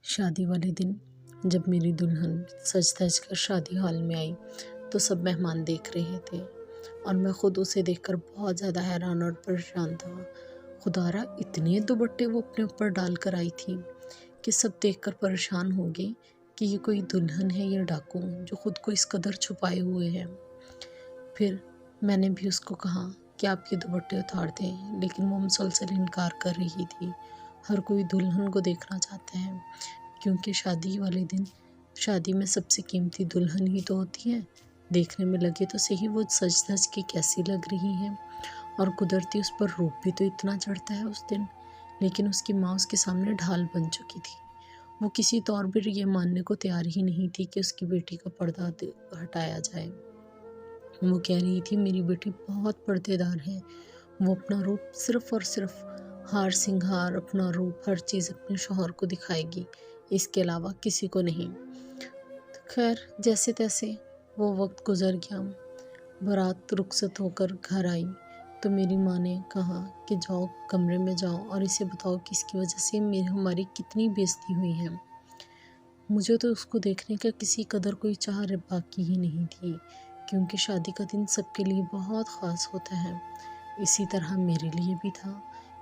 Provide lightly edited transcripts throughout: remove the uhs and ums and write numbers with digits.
शादी वाले दिन जब मेरी दुल्हन सज धज कर शादी हॉल में आई तो सब मेहमान देख रहे थे और मैं ख़ुद उसे देखकर बहुत ज़्यादा हैरान और परेशान था। खुदारा इतने दुपट्टे वो अपने ऊपर डाल कर आई थी कि सब देखकर परेशान हो गए कि ये कोई दुल्हन है या डाकू जो ख़ुद को इस कदर छुपाए हुए है। फिर मैंने भी उसको कहा कि आप ये दुपट्टे उतार दें, लेकिन वो मुसलसल इनकार कर रही थी। हर कोई दुल्हन को देखना चाहता है क्योंकि शादी वाले दिन शादी में सबसे कीमती दुल्हन ही तो होती है। देखने में लगे तो सही वो सज धज के कैसी लग रही है और कुदरती उस पर रूप भी तो इतना चढ़ता है उस दिन। लेकिन उसकी माँ उसके सामने ढाल बन चुकी थी। वो किसी तौर पर ये मानने को तैयार ही नहीं थी कि उसकी बेटी का पर्दा हटाया जाए। वो कह रही थी मेरी बेटी बहुत पर्देदार है, वो अपना रूप सिर्फ और सिर्फ हार सिंगार, अपना रूप हर चीज़ अपने शौहर को दिखाएगी, इसके अलावा किसी को नहीं। खैर जैसे तैसे वो वक्त गुजर गया। बारात रुखसत होकर घर आई तो मेरी माँ ने कहा कि जाओ कमरे में जाओ और इसे बताओ कि इसकी वजह से हमारी कितनी बेइज्जती हुई है। मुझे तो उसको देखने का किसी कदर कोई चाह बाकी ही नहीं थी, क्योंकि शादी का दिन सबके लिए बहुत ख़ास होता है। इसी तरह मेरे लिए भी था,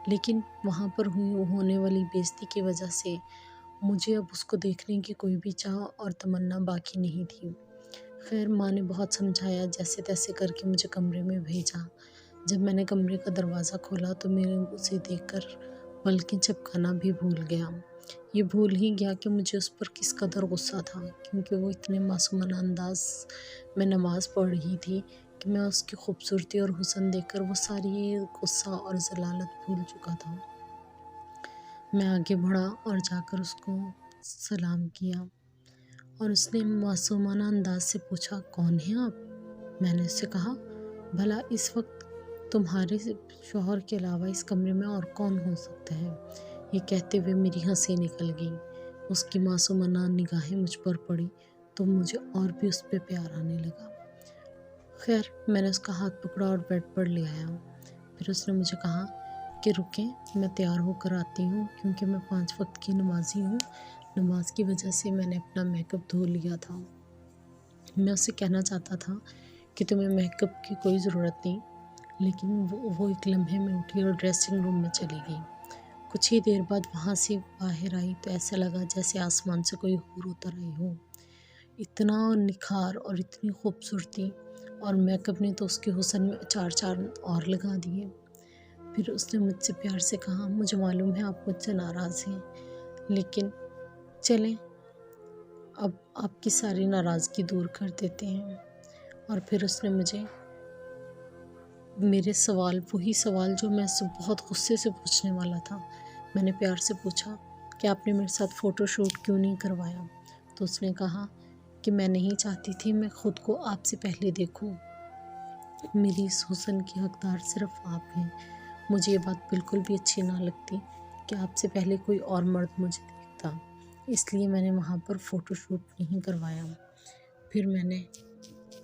लेकिन वहाँ पर होने वाली बेइज्जती की वजह से मुझे अब उसको देखने की कोई भी चाह और तमन्ना बाकी नहीं थी। खैर माँ ने बहुत समझाया, जैसे तैसे करके मुझे कमरे में भेजा। जब मैंने कमरे का दरवाज़ा खोला तो मेरे उसे देखकर पलकें झपकाना भी भूल गया। ये भूल ही गया कि मुझे उस पर किस कदर गुस्सा था, क्योंकि वो इतने मासूमाना अंदाज में नमाज़ पढ़ रही थी कि मैं उसकी खूबसूरती और हुस्न देखकर वो सारी गुस्सा और ज़लालत भूल चुका था। मैं आगे बढ़ा और जाकर उसको सलाम किया और उसने मासूमाना अंदाज से पूछा, कौन है आप? मैंने उससे कहा, भला इस वक्त तुम्हारे शौहर के अलावा इस कमरे में और कौन हो सकता है? ये कहते हुए मेरी हंसी निकल गई। उसकी मासूमाना निगाहें मुझ पर पड़ी तो मुझे और भी उस पर प्यार आने लगा। खैर मैंने उसका हाथ पकड़ा और बेड पर ले आया। फिर उसने मुझे कहा कि रुकें, मैं तैयार होकर आती हूँ, क्योंकि मैं 5 वक्त की नमाजी हूँ। नमाज की वजह से मैंने अपना मेकअप धो लिया था। मैं उससे कहना चाहता था कि तुम्हें मेकअप की कोई ज़रूरत नहीं, लेकिन वो एक लम्हे में उठी और ड्रेसिंग रूम में चली गई। कुछ ही देर बाद वहाँ से बाहर आई तो ऐसा लगा जैसे आसमान से कोई हूर उतर आई हो। इतना निखार और इतनी खूबसूरती, और मेकअप ने तो उसके हुस्न में 4 चाँद और लगा दिए। फिर उसने मुझसे प्यार से कहा, मुझे मालूम है आप मुझसे नाराज़ हैं, लेकिन चलें अब आपकी सारी नाराज़गी दूर कर देते हैं। और फिर उसने मुझे मेरे सवाल, वही सवाल जो मैं बहुत गुस्से से पूछने वाला था, मैंने प्यार से पूछा कि आपने मेरे साथ फ़ोटो शूट क्यों नहीं करवाया? तो उसने कहा कि मैं नहीं चाहती थी मैं ख़ुद को आपसे पहले देखूं। मेरी इस हुस्न की हकदार सिर्फ आप हैं। मुझे ये बात बिल्कुल भी अच्छी ना लगती कि आपसे पहले कोई और मर्द मुझे देखता, इसलिए मैंने वहाँ पर फ़ोटो शूट नहीं करवाया। फिर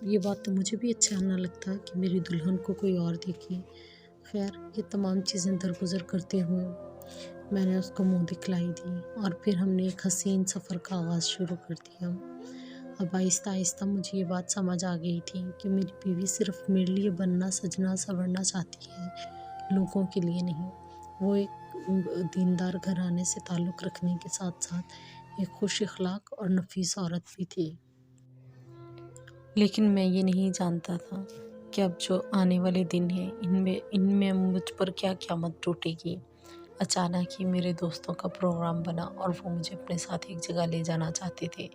ये बात तो मुझे भी अच्छा ना लगता कि मेरी दुल्हन को कोई और देखे। खैर ये तमाम चीज़ें दरगुजर करते हुए मैंने उसको मुँह दिखलाई दी और फिर हमने एक हसीन सफ़र का आगाज़ शुरू कर दिया। अब आहिस्ता आहिस्ता मुझे ये बात समझ आ गई थी कि मेरी बीवी सिर्फ मेरे लिए बनना सजना संवरना चाहती है, लोगों के लिए नहीं। वो एक दीनदार घराने से ताल्लुक़ रखने के साथ साथ एक खुश अखलाक और नफीस औरत भी थी। लेकिन मैं ये नहीं जानता था कि अब जो आने वाले दिन हैं इनमें मुझ पर क्या क़यामत टूटेगी। अचानक ही मेरे दोस्तों का प्रोग्राम बना और वो मुझे अपने साथ एक जगह ले जाना चाहते थे।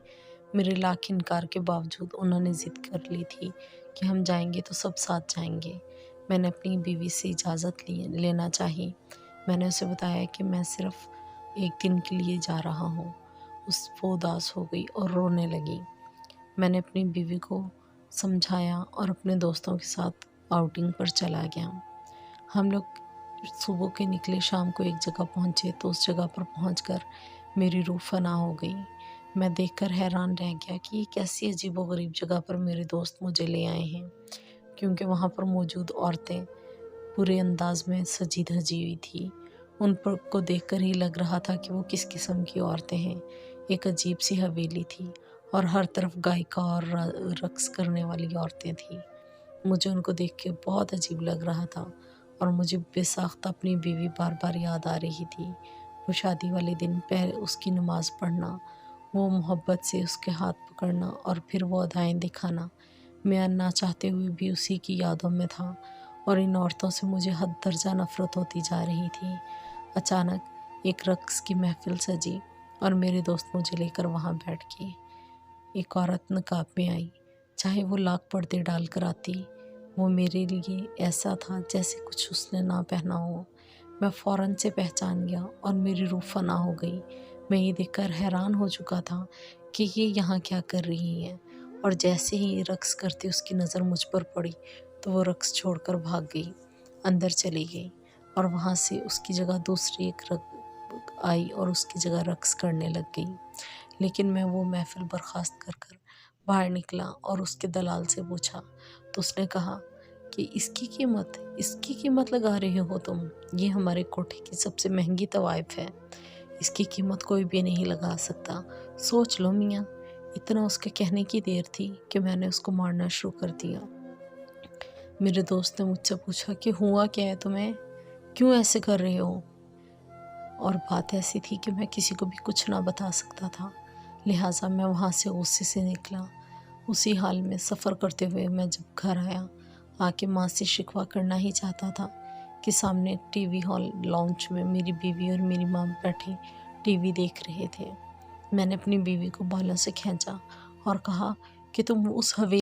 मेरे लाख इनकार के बावजूद उन्होंने ज़िद कर ली थी कि हम जाएंगे तो सब साथ जाएंगे। मैंने अपनी बीवी से इजाज़त लेना चाही। मैंने उसे बताया कि मैं सिर्फ़ एक दिन के लिए जा रहा हूँ। वो उदास हो गई और रोने लगी। मैंने अपनी बीवी को समझाया और अपने दोस्तों के साथ आउटिंग पर चला गया। हम लोग सुबह के निकले, शाम को एक जगह पहुँचे तो उस जगह पर पहुँचकर मेरी रूह फना हो गई। मैं देखकर हैरान रह गया कि ये कैसी अजीबोगरीब जगह पर मेरे दोस्त मुझे ले आए हैं, क्योंकि वहाँ पर मौजूद औरतें पूरे अंदाज में सजी धजी हुई थी। उन पर को देखकर ही लग रहा था कि वो किस किस्म की औरतें हैं। ایک عجیب سی حویلی تھی اور ہر طرف گائیکا اور رقص کرنے والی عورتیں تھیں۔ مجھے ان کو دیکھ کے بہت عجیب لگ رہا تھا اور مجھے بے ساختہ اپنی بیوی بار بار یاد آ رہی تھی۔ وہ شادی والے دن پہلے اس کی نماز پڑھنا، وہ محبت سے اس کے ہاتھ پکڑنا اور پھر وہ ادائیں دکھانا، میں نہ چاہتے ہوئے بھی اسی کی یادوں میں تھا اور ان عورتوں سے مجھے حد درجہ نفرت ہوتی جا رہی تھی۔ اچانک ایک رقص کی محفل سجی اور میرے دوست مجھے لے کر وہاں بیٹھ گئے۔ ایک عورت نقاب میں آئی، چاہے وہ لاکھ پردے ڈال کر آتی، وہ میرے لیے ایسا تھا جیسے کچھ اس نے نہ پہنا ہو۔ میں فوراً سے پہچان گیا اور میری روح فنا ہو گئی۔ میں یہ دیکھ کر حیران ہو چکا تھا کہ یہ یہاں کیا کر رہی ہیں، اور جیسے ہی رقص کرتے اس کی نظر مجھ پر پڑی تو وہ رقص چھوڑ کر بھاگ گئی، اندر چلی گئی اور وہاں سے اس کی جگہ دوسری ایک آئی اور اس کی جگہ رقص کرنے لگ گئی۔ لیکن میں وہ محفل برخاست کر باہر نکلا اور اس کے دلال سے پوچھا تو اس نے کہا کہ اس کی قیمت لگا رہے ہو تم؟ یہ ہمارے کوٹھے کی سب سے مہنگی طوائف ہے، اس کی قیمت کوئی بھی نہیں لگا سکتا، سوچ لو میاں۔ اتنا اس کے کہنے کی دیر تھی کہ میں نے اس کو مارنا شروع کر دیا۔ میرے دوست نے مجھ سے پوچھا کہ ہوا کیا ہے تمہیں، کیوں ایسے کر رہے ہو؟ اور بات ایسی تھی کہ میں کسی کو بھی کچھ نہ بتا سکتا تھا، لہٰذا میں وہاں سے غصے سے نکلا۔ اسی حال میں سفر کرتے ہوئے میں جب گھر آ کے ماں سے شکوہ کرنا ہی چاہتا تھا کہ سامنے ٹی وی ہال لاؤنج میں میری بیوی اور میری ماں بیٹھے ٹی وی دیکھ رہے تھے۔ میں نے اپنی بیوی کو بالوں سے کھینچا اور کہا کہ تم اس حویلی